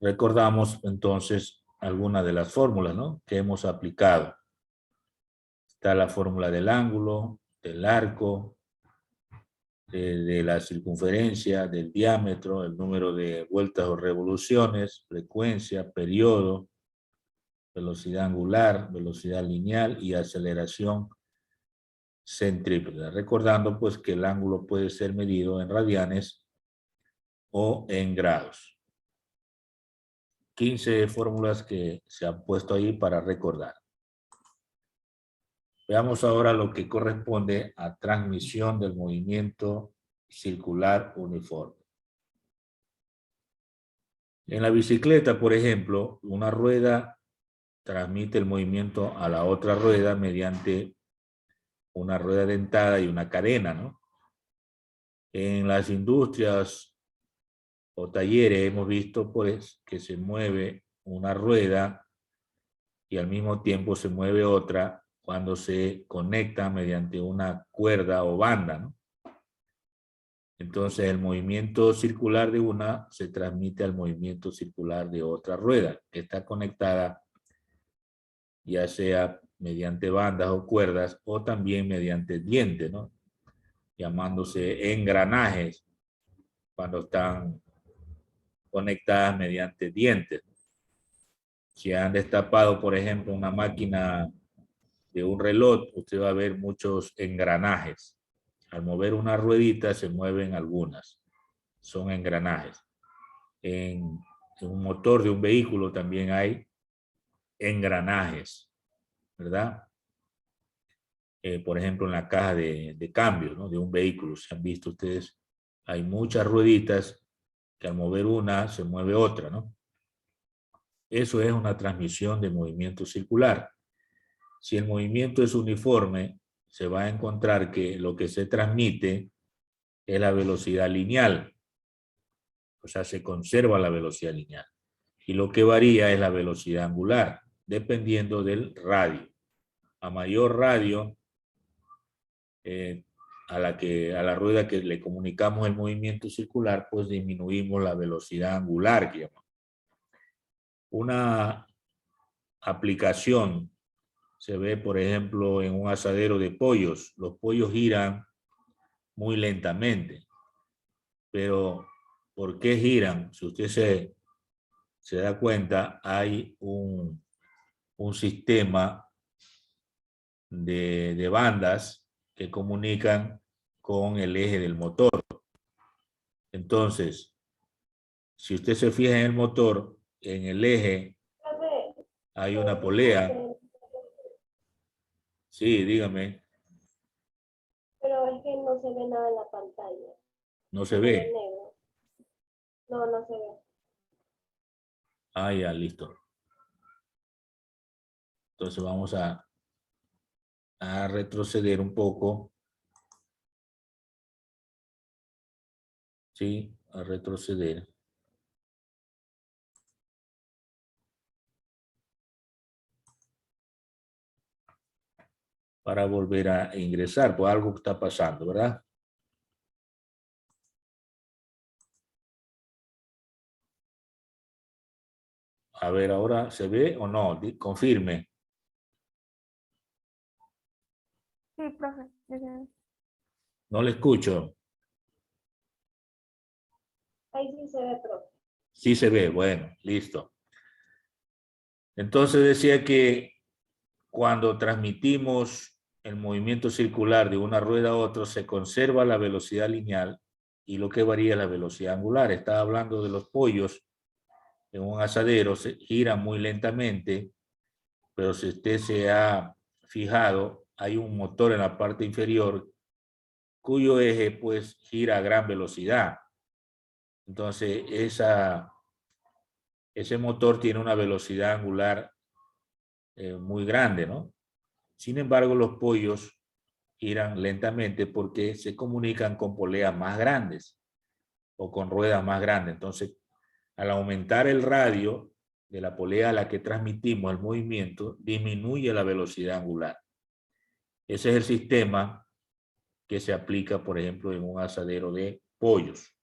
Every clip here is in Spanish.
Recordamos entonces algunas de las fórmulas, ¿no?, que hemos aplicado. Está la fórmula del ángulo, del arco, de la circunferencia, del diámetro, el número de vueltas o revoluciones, frecuencia, periodo, velocidad angular, velocidad lineal y aceleración centrípeta. Recordando pues que el ángulo puede ser medido en radianes o en grados. 15 fórmulas que se han puesto ahí para recordar. Veamos ahora lo que corresponde a transmisión del movimiento circular uniforme. En la bicicleta, por ejemplo, una rueda transmite el movimiento a la otra rueda mediante una rueda dentada y una cadena, ¿no? En las industrias o talleres hemos visto pues que se mueve una rueda y al mismo tiempo se mueve otra cuando se conecta mediante una cuerda o banda, ¿no? Entonces el movimiento circular de una se transmite al movimiento circular de otra rueda que está conectada ya sea mediante bandas o cuerdas o también mediante dientes, ¿no?, llamándose engranajes cuando están conectadas mediante dientes. Si han destapado, por ejemplo, una máquina de un reloj, usted va a ver muchos engranajes. Al mover una ruedita se mueven algunas. Son engranajes. En un motor de un vehículo también hay engranajes, ¿verdad? Por ejemplo, en la caja de cambio, ¿no?, de un vehículo. Si han visto ustedes, hay muchas rueditas que al mover una se mueve otra, ¿no? Eso es una transmisión de movimiento circular. Si el movimiento es uniforme, se va a encontrar que lo que se transmite es la velocidad lineal. O sea, se conserva la velocidad lineal. Y lo que varía es la velocidad angular, dependiendo del radio. A mayor radio, a la rueda que le comunicamos el movimiento circular, pues disminuimos la velocidad angular que llamamos. Una aplicación se ve, por ejemplo, en un asadero de pollos. Los pollos giran muy lentamente, pero ¿por qué giran? Si usted se da cuenta, hay un sistema de bandas que comunican con el eje del motor. Entonces, si usted se fija en el motor, en el eje hay una polea. Sí, dígame. Pero es que no se ve nada en la pantalla. No se ve. Negro. No, no se ve. Ah, ya, listo. Entonces vamos a retroceder un poco. Sí, a retroceder. Para volver a ingresar, pues algo está pasando, ¿verdad? A ver, ahora se ve o no, confirme. Sí, profe. No le escucho. Ahí sí se ve, profe. Sí se ve, bueno, listo. Entonces decía que cuando transmitimos el movimiento circular de una rueda a otra, se conserva la velocidad lineal y lo que varía es la velocidad angular. Estaba hablando de los pollos en un asadero, se giran muy lentamente, pero si usted se ha fijado, hay un motor en la parte inferior cuyo eje pues gira a gran velocidad. Entonces ese motor tiene una velocidad angular muy grande, ¿no? Sin embargo, los pollos giran lentamente porque se comunican con poleas más grandes o con ruedas más grandes. Entonces, al aumentar el radio de la polea a la que transmitimos el movimiento, disminuye la velocidad angular. Ese es el sistema que se aplica, por ejemplo, en un asadero de pollos.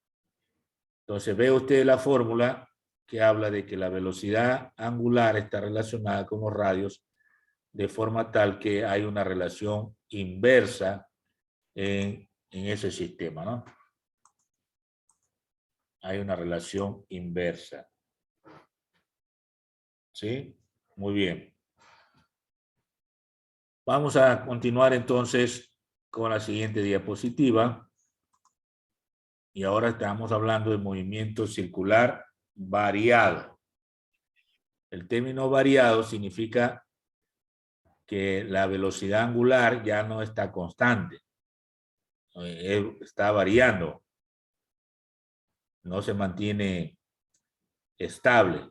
Entonces, ve usted la fórmula que habla de que la velocidad angular está relacionada con los radios de forma tal que hay una relación inversa en ese sistema, ¿no? Hay una relación inversa. ¿Sí? Muy bien. Vamos a continuar entonces con la siguiente diapositiva. Y ahora estamos hablando de movimiento circular variado. El término variado significa que la velocidad angular ya no está constante. Está variando. No se mantiene estable.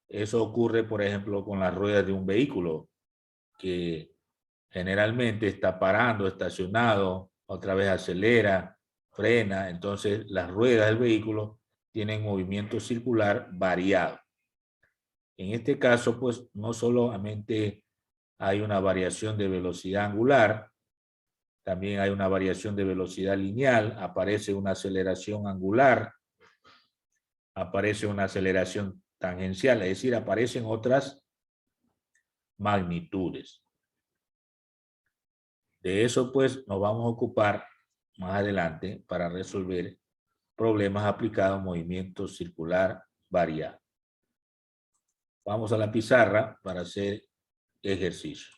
Eso ocurre, por ejemplo, con las ruedas de un vehículo que generalmente está parando, estacionado, otra vez acelera, frena. Entonces, las ruedas del vehículo tienen movimiento circular variado. En este caso, pues, no solamente hay una variación de velocidad angular, también hay una variación de velocidad lineal, aparece una aceleración angular, aparece una aceleración tangencial, es decir, aparecen otras magnitudes. De eso, pues, nos vamos a ocupar más adelante para resolver problemas aplicados a movimiento circular variado. Vamos a la pizarra para hacer ejercicio.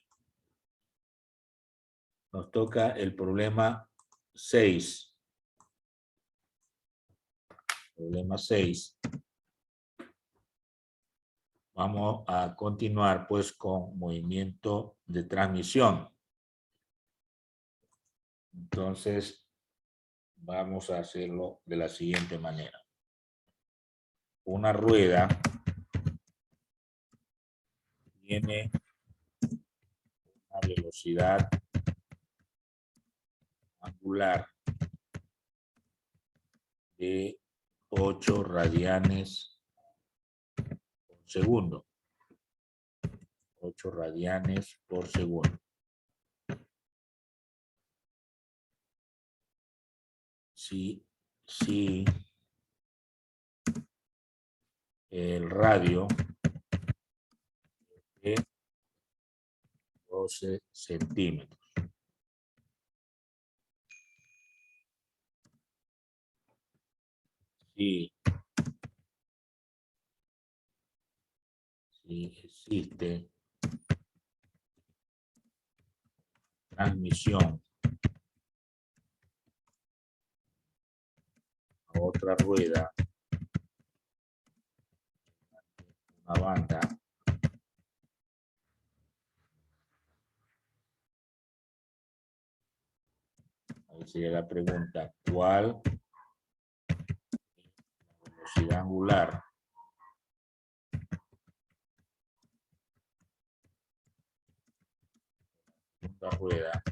Nos toca el problema 6. Problema 6. Vamos a continuar, pues, con movimiento de transmisión. Entonces, vamos a hacerlo de la siguiente manera. Una rueda tiene una velocidad angular de 8 radianes por segundo. 8 radianes por segundo. Si el radio es 12 centímetros. Si existe transmisión a otra rueda, una banda, ahí sería la pregunta, ¿cuál es la velocidad angular de esta rueda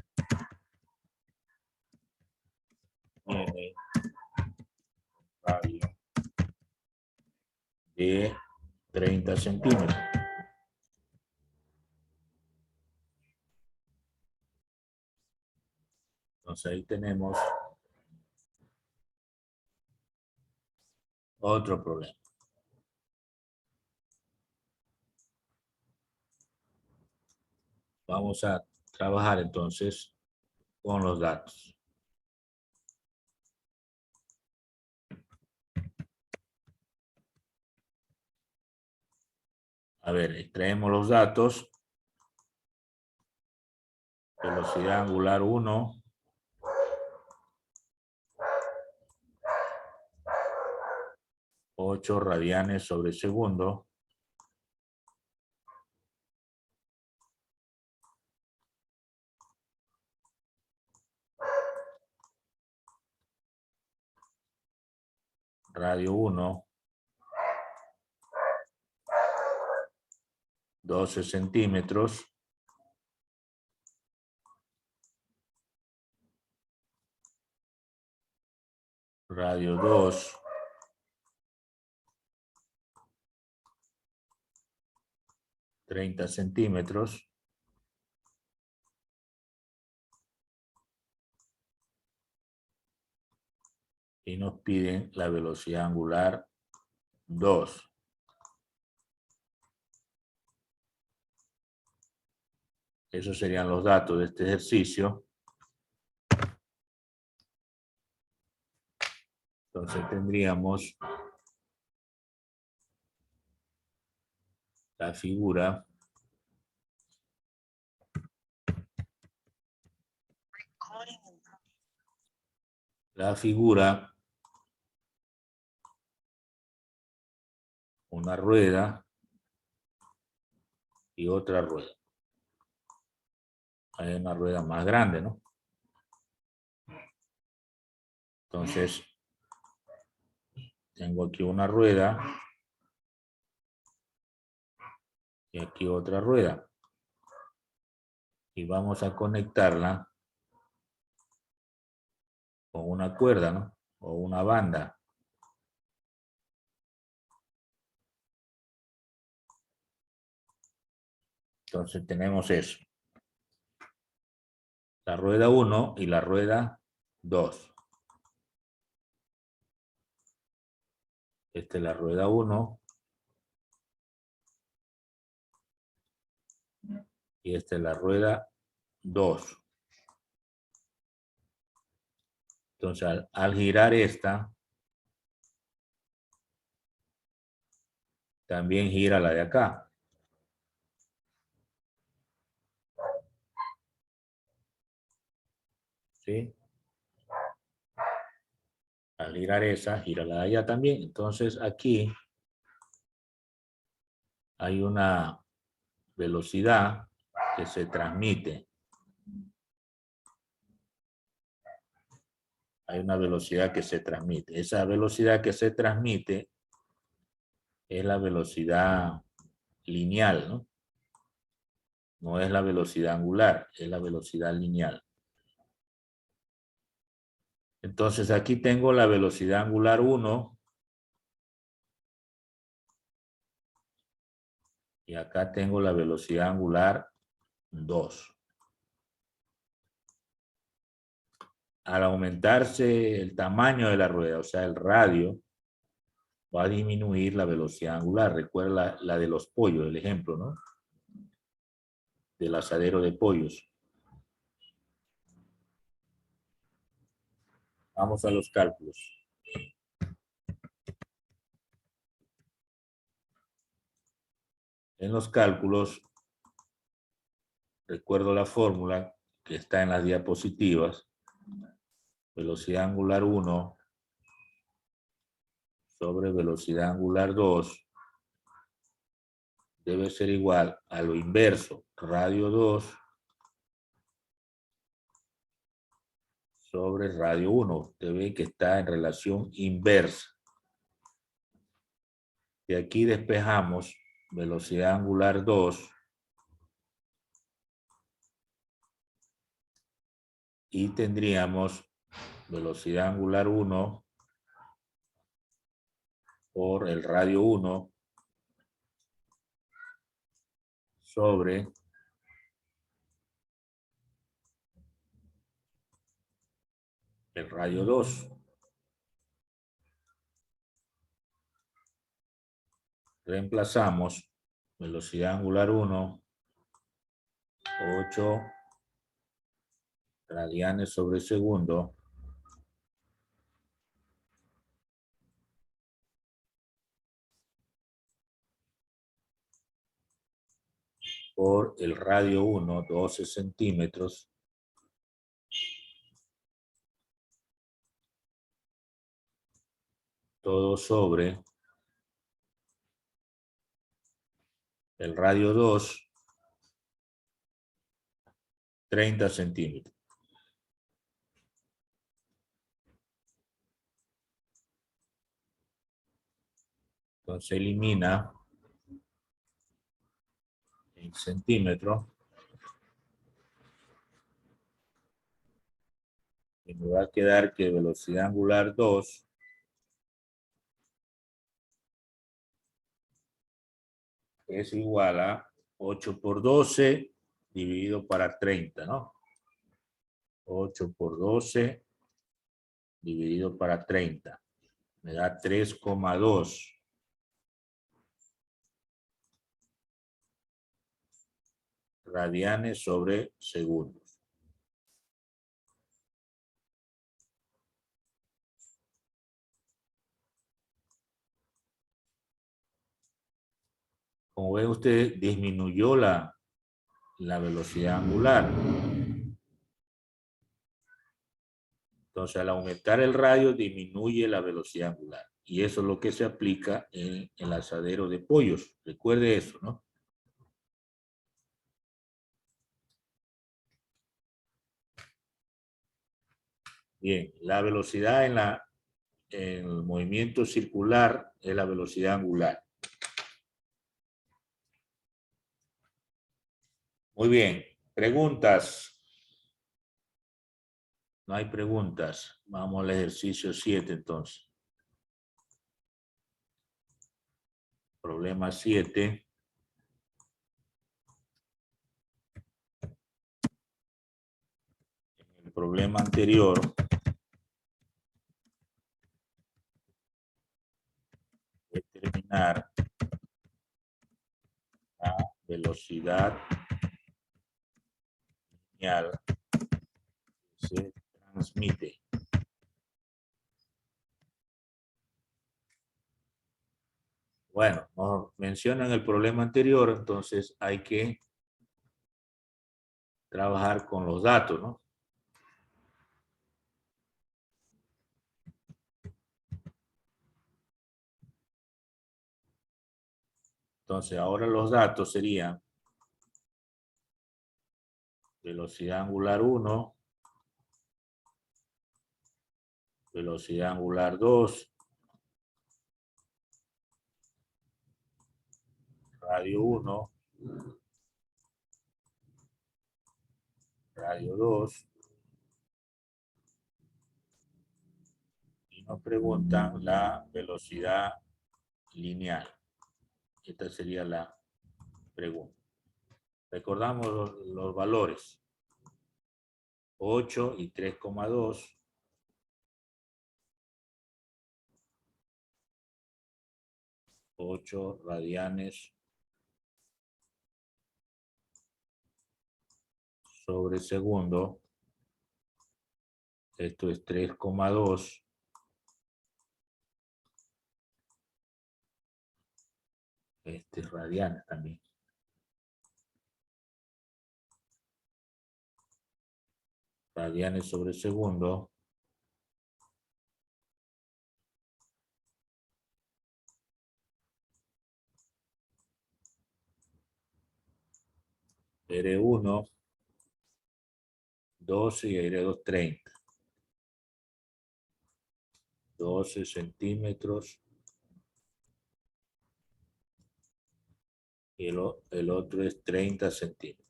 tiene radio de 30 centímetros? Entonces ahí tenemos otro problema. Vamos a trabajar entonces con los datos. A ver, extraemos los datos. Velocidad angular 1. Ocho radianes sobre segundo. Radio 1. 12 centímetros. Radio 2. 30 centímetros. Y nos piden la velocidad angular 2. Esos serían los datos de este ejercicio. Entonces tendríamos la figura. Una rueda y otra rueda. Hay una rueda más grande, ¿no? Entonces, tengo aquí una rueda y aquí otra rueda. Y vamos a conectarla con una cuerda, ¿no? O una banda. Entonces tenemos eso. La rueda 1 y la rueda 2. Esta es la rueda 1. Y esta es la rueda 2. Entonces, al girar esta, también gira la de acá. ¿Sí? Al girar esa, gira la de allá también. Entonces, aquí hay una velocidad que se transmite. Hay una velocidad que se transmite. Esa velocidad que se transmite es la velocidad lineal, ¿no? No es la velocidad angular, es la velocidad lineal. Entonces aquí tengo la velocidad angular 1 y acá tengo la velocidad angular 2. Al aumentarse el tamaño de la rueda, o sea, el radio, va a disminuir la velocidad angular. Recuerda la de los pollos, el ejemplo, ¿no? Del asadero de pollos. Vamos a los cálculos. En los cálculos, recuerdo la fórmula que está en las diapositivas. Velocidad angular 1 sobre velocidad angular 2 debe ser igual a lo inverso, radio 2 sobre radio 1. Usted ve que está en relación inversa. De aquí despejamos velocidad angular 2 y tendríamos velocidad angular 1 por el radio 1 sobre el radio 2. Reemplazamos velocidad angular 1, 8 radianes sobre segundo por el radio 1, 12 centímetros, todo sobre el radio 2, 30 centímetros. Entonces elimina en centímetros y me va a quedar que velocidad angular 2 es igual a 8 por 12 dividido para 30, ¿no? 8 por 12 dividido para 30. Me da 3,2. radianes sobre segundos. Como ven ustedes, disminuyó la velocidad angular. Entonces, al aumentar el radio, disminuye la velocidad angular. Y eso es lo que se aplica en el asadero de pollos. Recuerde eso, ¿no? Bien, la velocidad en el movimiento circular es la velocidad angular. Muy bien. Preguntas. No hay preguntas. Vamos al ejercicio 7 entonces. Problema 7. En el problema anterior, determinar la velocidad lineal que se transmite. Bueno, nos mencionan el problema anterior, entonces hay que trabajar con los datos, ¿no? Entonces, ahora los datos serían velocidad angular 1, velocidad angular 2, radio 1, radio 2, y nos preguntan la velocidad lineal. Esta sería la pregunta. Recordamos los valores. 8 y 3,2. 8 radianes sobre segundo. Esto es 3,2. Este es radianes también. Radianes sobre segundo. R1, 12 y R2, 30. 12 centímetros. Y el otro es 30 centímetros.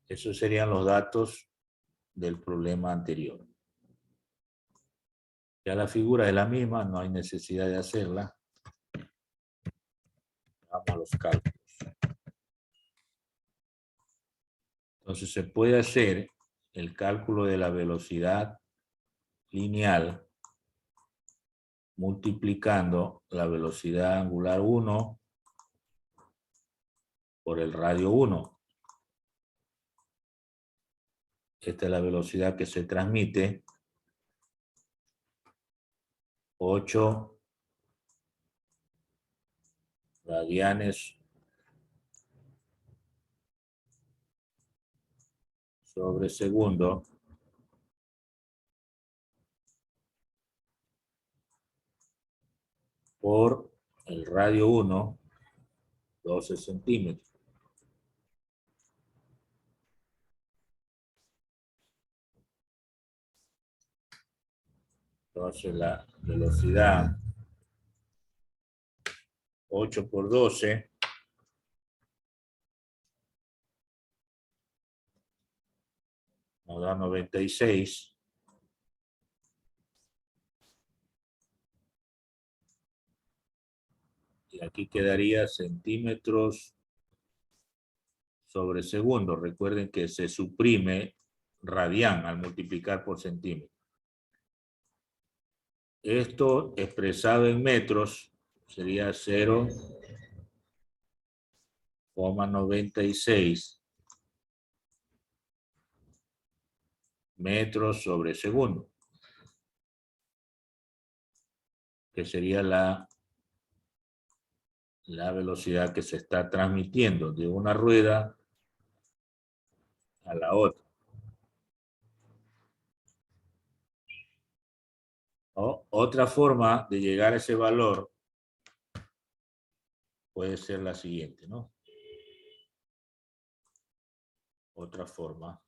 Esos serían los datos del problema anterior. Ya la figura es la misma, no hay necesidad de hacerla. Vamos a los cálculos. Entonces se puede hacer el cálculo de la velocidad lineal multiplicando la velocidad angular 1 por el radio 1. Esta es la velocidad que se transmite. 8 radianes sobre segundo por el radio 1, 12 centímetros. Entonces la velocidad 8 por 12 nos da 96. Y aquí quedaría centímetros sobre segundo. Recuerden que se suprime radián al multiplicar por centímetro. Esto expresado en metros sería 0,96 metros sobre segundo, que sería la velocidad que se está transmitiendo de una rueda a la otra. Otra forma de llegar a ese valor puede ser la siguiente, ¿no? Otra forma.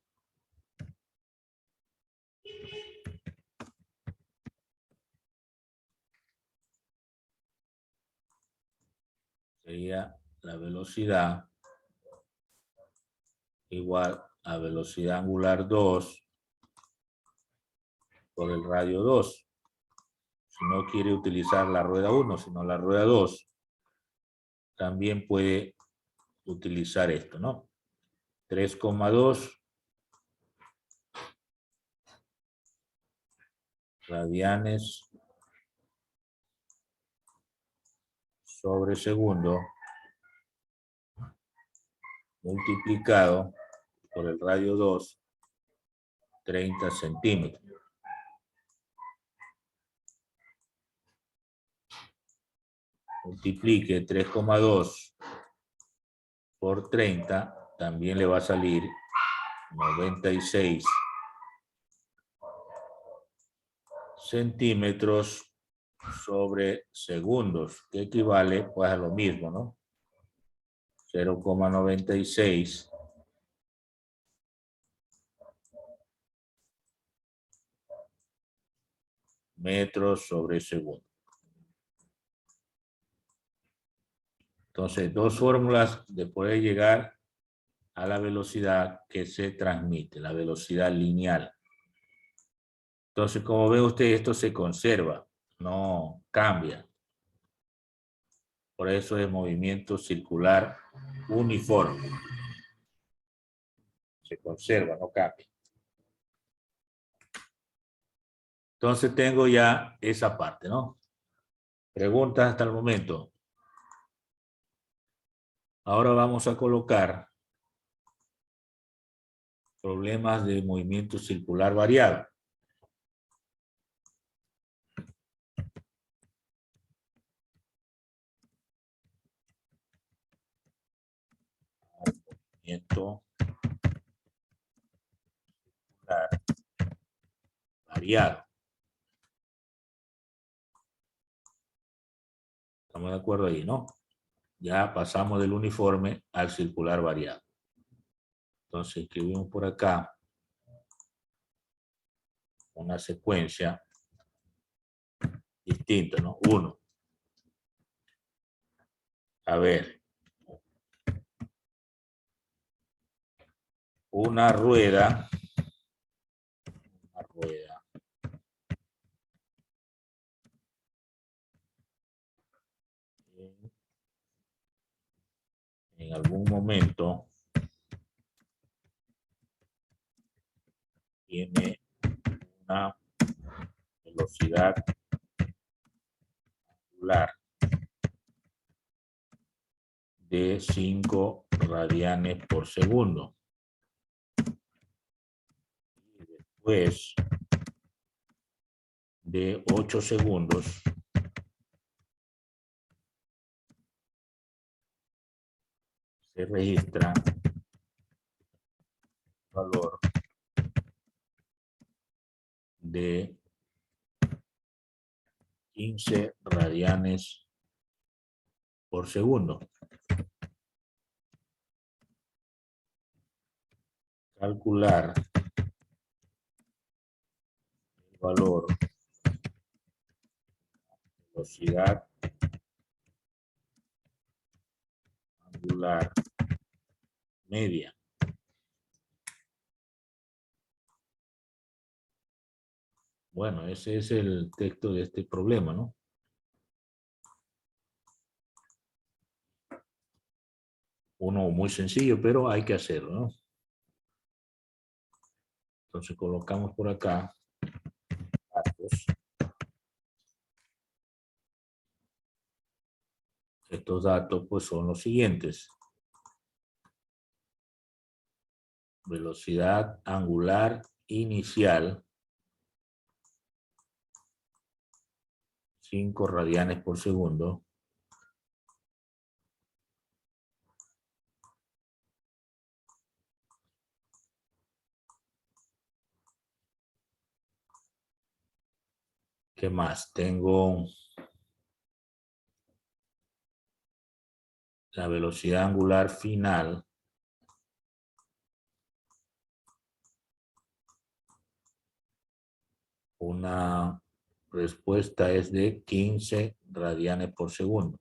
Sería la velocidad igual a velocidad angular 2 por el radio 2. Si no quiere utilizar la rueda 1, sino la rueda 2, también puede utilizar esto, ¿no? 3,2 radianes sobre segundo multiplicado por el radio 2, 30 centímetros. Multiplique 3,2 por 30, también le va a salir 96 centímetros sobre segundos, que equivale pues a lo mismo, ¿no? 0,96 metros sobre segundo. Entonces, dos fórmulas de poder llegar a la velocidad que se transmite, la velocidad lineal. Entonces, como ve usted, esto se conserva, no cambia. Por eso es movimiento circular uniforme. Se conserva, no cambia. Entonces tengo ya esa parte, ¿no? Preguntas hasta el momento. Ahora vamos a colocar problemas de movimiento circular variado. Movimiento circular variado. Estamos de acuerdo ahí, ¿no? Ya pasamos del uniforme al circular variado. Entonces escribimos por acá una secuencia distinta, ¿no? 1. A ver. Una rueda. En algún momento tiene una velocidad angular de 5 radianes por segundo. Y después de 8 segundos se registra valor de 15 radianes por segundo. Calcular el valor de velocidad angular media. Bueno, ese es el texto de este problema, ¿no? Uno muy sencillo, pero hay que hacerlo, ¿no? Entonces colocamos por acá datos. estos datos pues son los siguientes. Velocidad angular inicial, 5 radianes por segundo. ¿Qué más? Tengo la velocidad angular final. Una respuesta es de 15 radianes por segundo.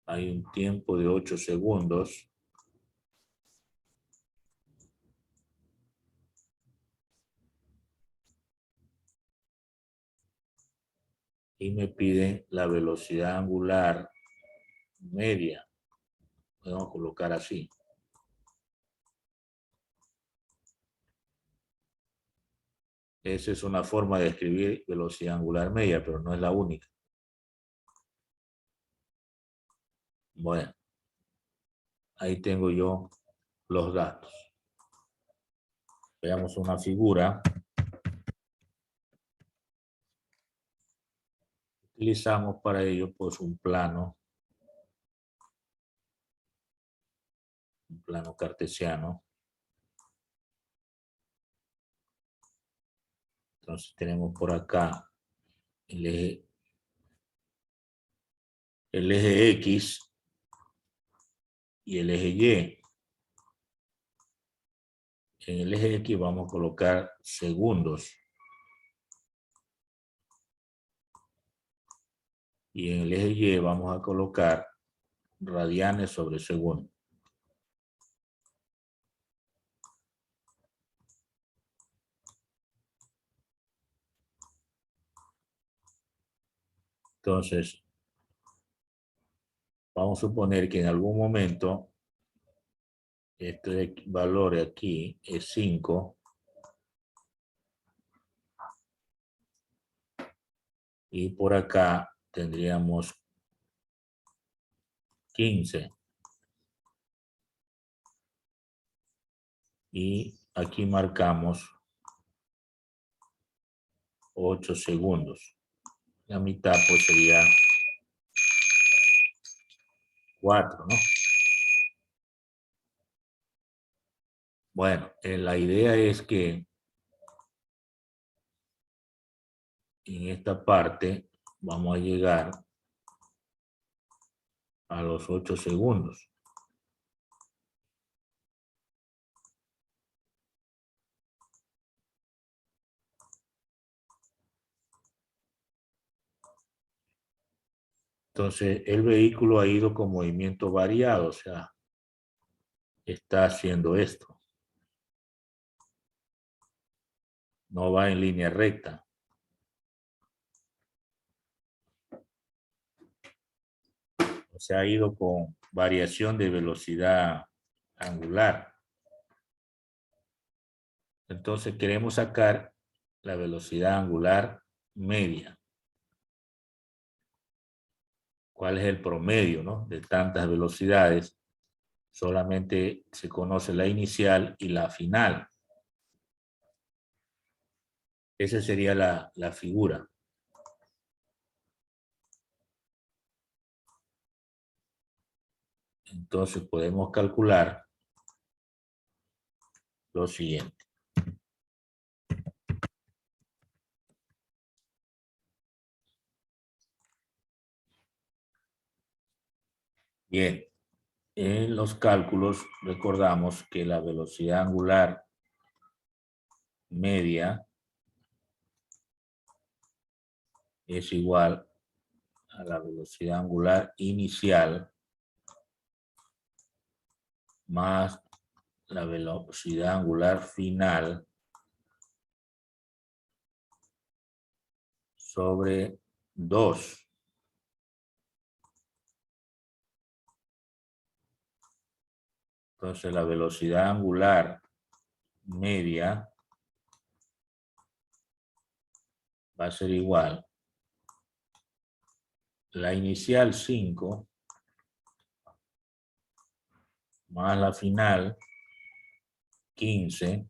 Hay un tiempo de 8 segundos. Y me piden la velocidad angular media. Podemos colocar así. Esa es una forma de escribir velocidad angular media, pero no es la única. Bueno, ahí tengo yo los datos. Veamos una figura. Utilizamos para ello pues un plano cartesiano. Entonces tenemos por acá el eje X y el eje Y. En el eje X vamos a colocar segundos. Y en el eje Y vamos a colocar radianes sobre segundo. Entonces, vamos a suponer que en algún momento este valor aquí es 5 y por acá tendríamos 15 y aquí marcamos 8 segundos. La mitad pues sería 4, ¿no? Bueno, la idea es que en esta parte vamos a llegar a los 8 segundos. Entonces, el vehículo ha ido con movimiento variado, o sea, está haciendo esto. No va en línea recta. O sea, ha ido con variación de velocidad angular. Entonces, queremos sacar la velocidad angular media. ¿Cuál es el promedio, no? De tantas velocidades? Solamente se conoce la inicial y la final. Esa sería la figura. Entonces podemos calcular lo siguiente. Bien, en los cálculos recordamos que la velocidad angular media es igual a la velocidad angular inicial más la velocidad angular final sobre 2. Entonces la velocidad angular media va a ser igual la inicial 5 más la final 15.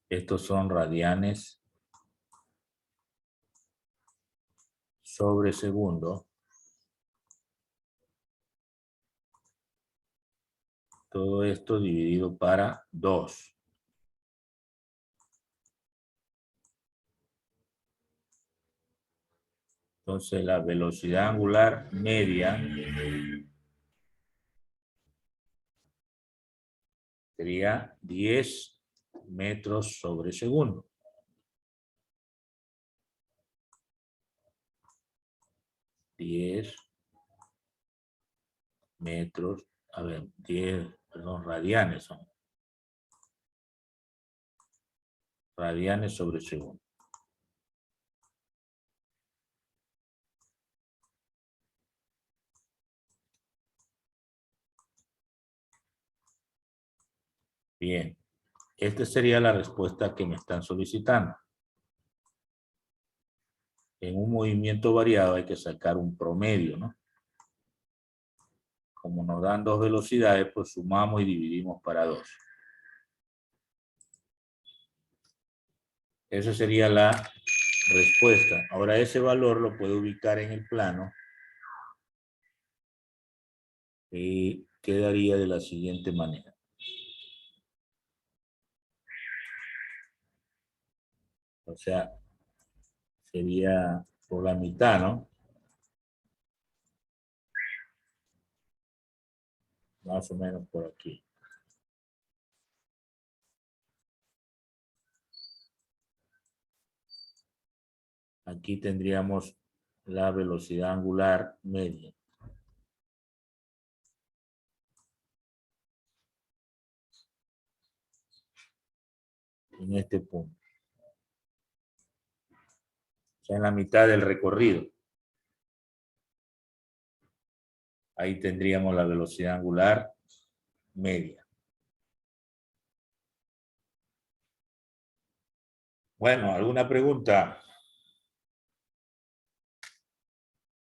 Estos son radianes sobre segundo. Todo esto dividido para 2. Entonces la velocidad angular media sería 10 metros sobre segundo. 10 metros, a ver, 10, perdón, radianes son. Radianes sobre segundo. Bien, esta sería la respuesta que me están solicitando. En un movimiento variado hay que sacar un promedio, ¿no? Como nos dan dos velocidades, pues sumamos y dividimos para 2. Esa sería la respuesta. Ahora ese valor lo puedo ubicar en el plano y quedaría de la siguiente manera. O sea, sería por la mitad, ¿no? Más o menos por aquí. Aquí tendríamos la velocidad angular media. En este punto. O sea, en la mitad del recorrido. Ahí tendríamos la velocidad angular media. Bueno, ¿alguna pregunta?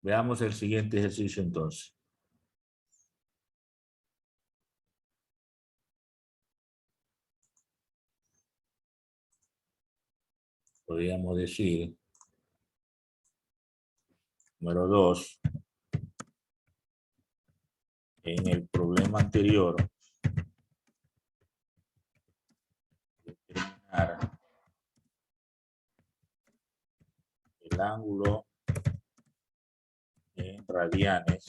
Veamos el siguiente ejercicio entonces. Podríamos decir, número 2, en el problema anterior, determinar el ángulo en radianes.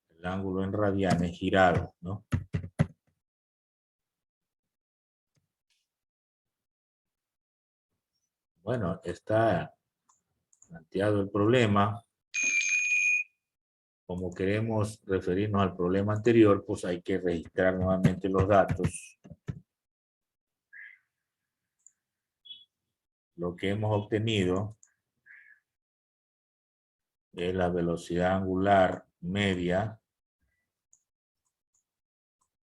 El ángulo en radianes girado, ¿no? Bueno, está planteado el problema. Como queremos referirnos al problema anterior, pues hay que registrar nuevamente los datos. Lo que hemos obtenido es la velocidad angular media,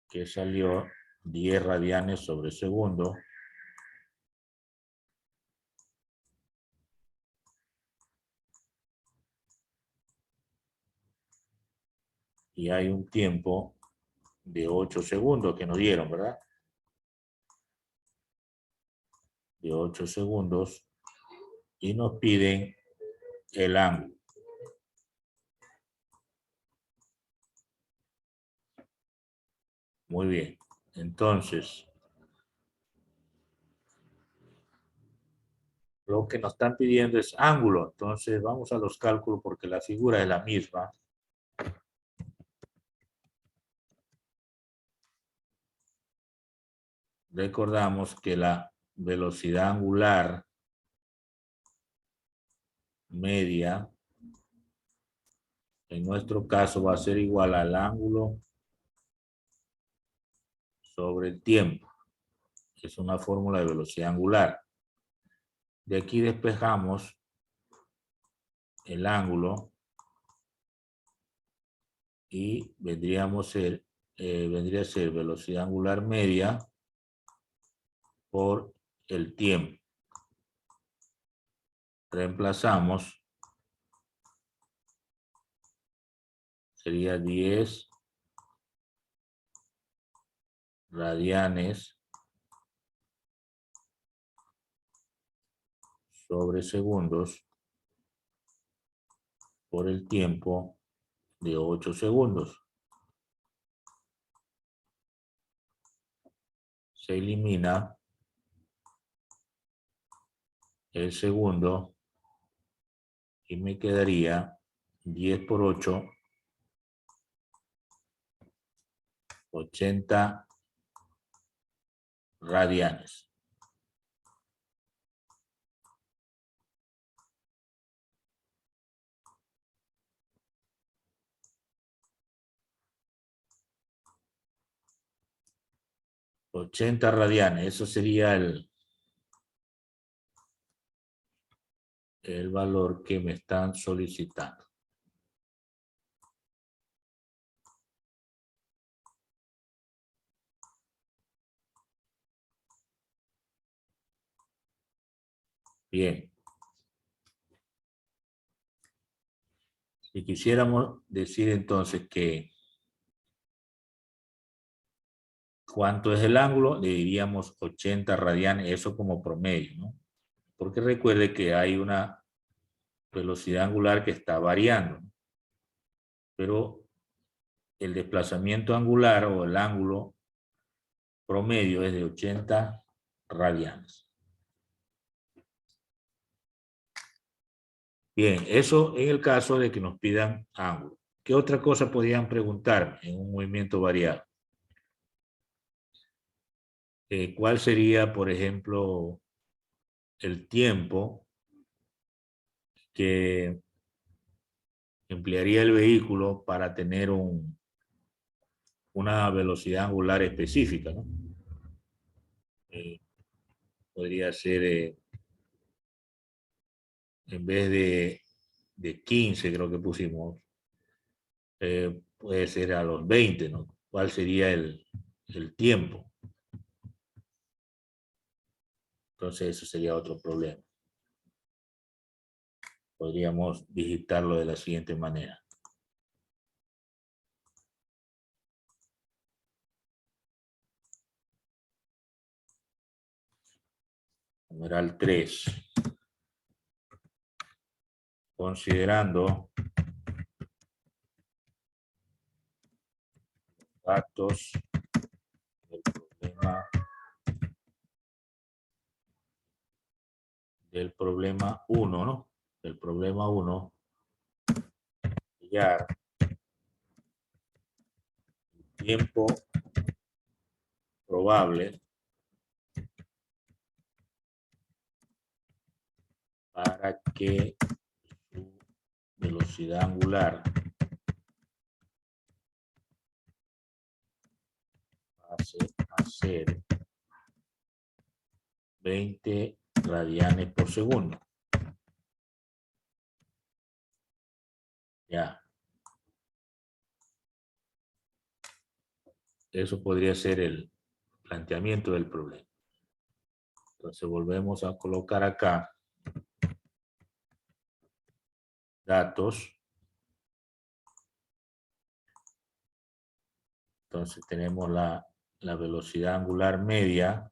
que salió 10 radianes sobre segundo. Y hay un tiempo de 8 segundos que nos dieron, ¿verdad? De 8 segundos. Y nos piden el ángulo. Muy bien. Entonces, lo que nos están pidiendo es ángulo. Entonces, vamos a los cálculos porque la figura es la misma. Recordamos que la velocidad angular media, en nuestro caso, va a ser igual al ángulo sobre el tiempo, que es una fórmula de velocidad angular. De aquí despejamos el ángulo y vendría a ser velocidad angular media por el tiempo. Reemplazamos, sería 10 radianes sobre segundos por el tiempo de 8 segundos. Se elimina el segundo y me quedaría 10 por 8, 80 radianes. $80 radianes, eso sería el valor que me están solicitando. Bien. Si quisiéramos decir entonces que cuánto es el ángulo, le diríamos 80 radianes, eso como promedio, ¿no? Porque recuerde que hay una velocidad angular que está variando, ¿no? Pero el desplazamiento angular o el ángulo promedio es de 80 radianes. Bien, eso en el caso de que nos pidan ángulo. ¿Qué otra cosa podrían preguntar en un movimiento variado? ¿Cuál sería, por ejemplo, el tiempo que emplearía el vehículo para tener una velocidad angular específica, ¿no? Podría ser, en vez de 15, creo que pusimos, puede ser a los 20, ¿no? ¿Cuál sería el tiempo? Entonces, eso sería otro problema. Podríamos digitarlo de la siguiente manera. Numeral 3. Considerando datos del problema 1, ¿no? Del problema 1, hallar el tiempo probable para que su velocidad angular pase a ser 20 radianes por segundo. Ya. Eso podría ser el planteamiento del problema. Entonces volvemos a colocar acá datos. Entonces tenemos la velocidad angular media,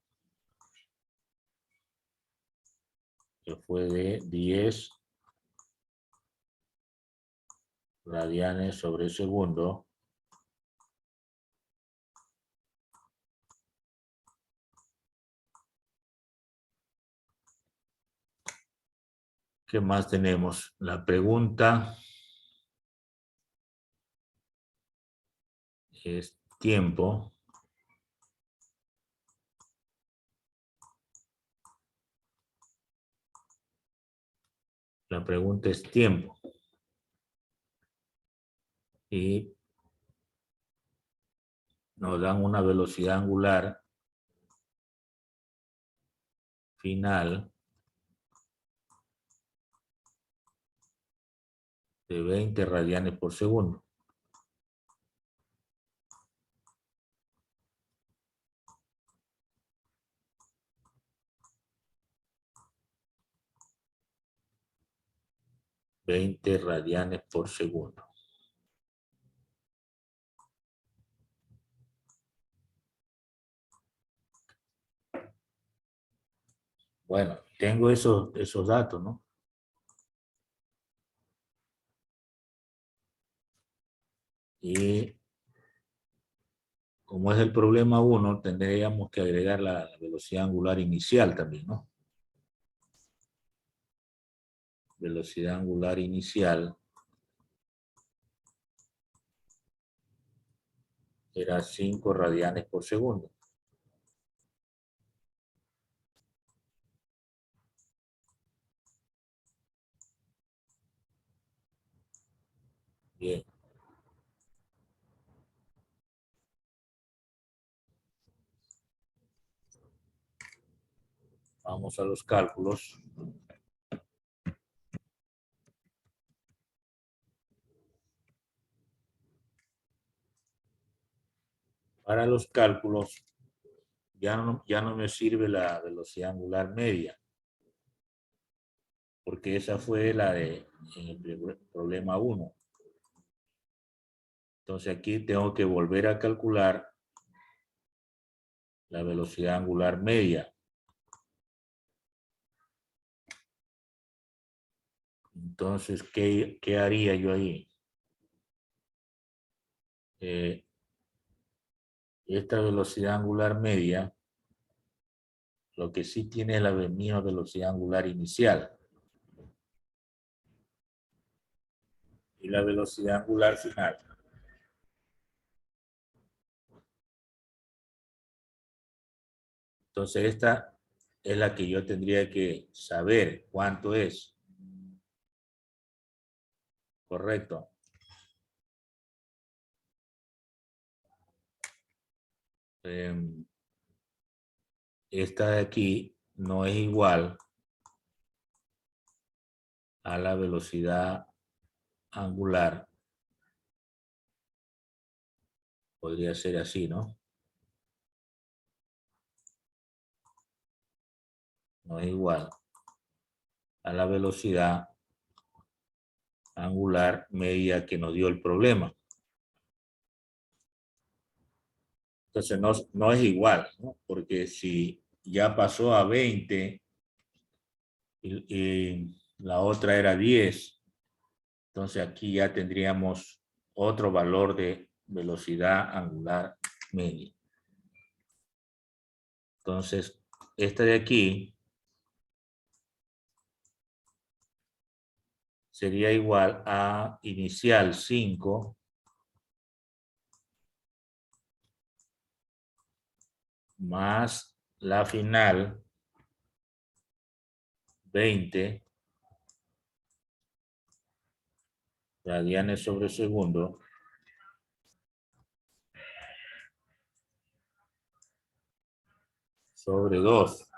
que fue de 10 radianes sobre segundo. ¿Qué más tenemos? La pregunta es tiempo. La pregunta es tiempo. Y nos dan una velocidad angular final de 20 radianes por segundo. 20 radianes por segundo. Bueno, tengo esos datos, ¿no? Y como es el problema 1, tendríamos que agregar la velocidad angular inicial también, ¿no? Velocidad angular inicial era 5 radianes por segundo. Bien. Vamos a los cálculos. Para los cálculos ya no me sirve la velocidad angular media, porque esa fue la de en el problema 1. Entonces aquí tengo que volver a calcular la velocidad angular media. Entonces, ¿qué haría yo ahí? Esta velocidad angular media, lo que sí tiene es la misma velocidad angular inicial. Y la velocidad angular final. Entonces, esta es la que yo tendría que saber cuánto es. Correcto. Esta de aquí no es igual a la velocidad angular. Podría ser así, ¿no? No es igual a la velocidad angular media que nos dio el problema. Entonces no es igual, ¿no? Porque si ya pasó a 20 y la otra era 10, entonces aquí ya tendríamos otro valor de velocidad angular media. Entonces, esta de aquí sería igual a inicial 5 más la final 20 radianes sobre segundo sobre 2.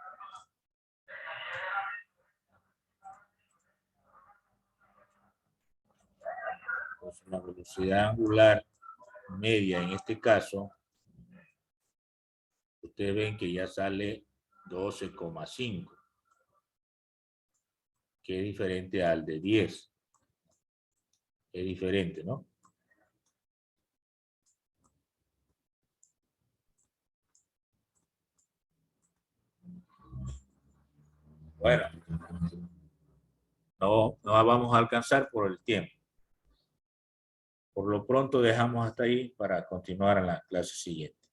Entonces, la velocidad angular media en este caso, ustedes ven que ya sale 12,5, que es diferente al de 10. Es diferente, ¿no? Bueno, no vamos a alcanzar por el tiempo. Por lo pronto dejamos hasta ahí para continuar en la clase siguiente.